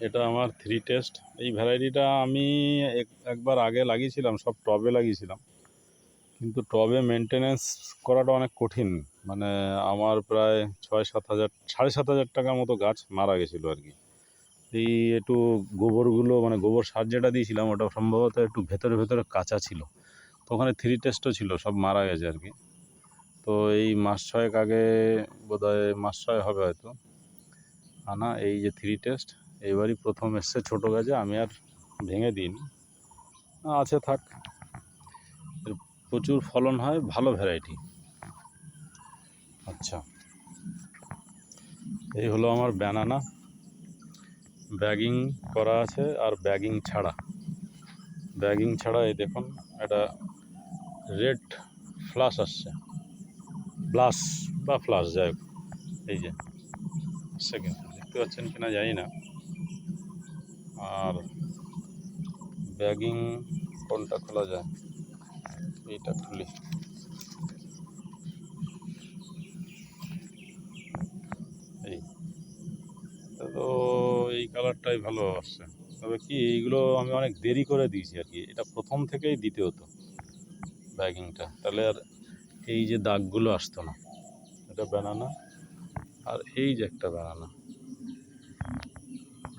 এটা আমার three test. এই ভ্যারাইটিটা আমি একবার আগে লাগিয়েছিলাম, সব টবে লাগিয়েছিলাম, কিন্তু টবে মেনটেনেন্স করাটা অনেক কঠিন। মানে আমার প্রায় 6-7 হাজার, 7,500 টাকার মতো গাছ মারা গেছিলো আর কি। এই একটু গোবরগুলো, মানে গোবর সার যেটা দিয়েছিলাম ওটা সম্ভবত একটু ভেতরে ভেতরে কাঁচা ছিল, তো ওখানে থ্রি টেস্টও ছিল, সব মারা গেছে আর কি। তো এই মাস 6 আগে, বোধহয় মাস 6 হবে হয়তো আনা এই যে থ্রি টেস্ট, এইবারই প্রথম এসছে ছোটো গাছে। আমি আর ভেঙে দিইনি, আছে থাক। এর প্রচুর ফলন হয়, ভালো ভ্যারাইটি। আচ্ছা, এই হলো আমার ব্যানানা। ব্যাগিং করা আছে আর ব্যাগিং ছাড়া এই দেখুন এটা রেড ফ্লাশ আসছে, ব্লাস বা ফ্লাশ যাই হোক, এই যে আসছে, কিন্তু দেখতে পাচ্ছেন কিনা জানি না। আর ব্যাগিং কোনটা খোলা যায়, এইটা খুলি। এই তো এই কালারটাই ভালো আসছে, তবে কি এইগুলো আমি অনেক দেরি করে দিয়েছি আর কি, এটা প্রথম থেকেই দিতে হতো ব্যাগিংটা, তাহলে আর এই যে দাগগুলো আসতো না। এটা ব্যানানা, আর এই যে একটা ব্যানানা,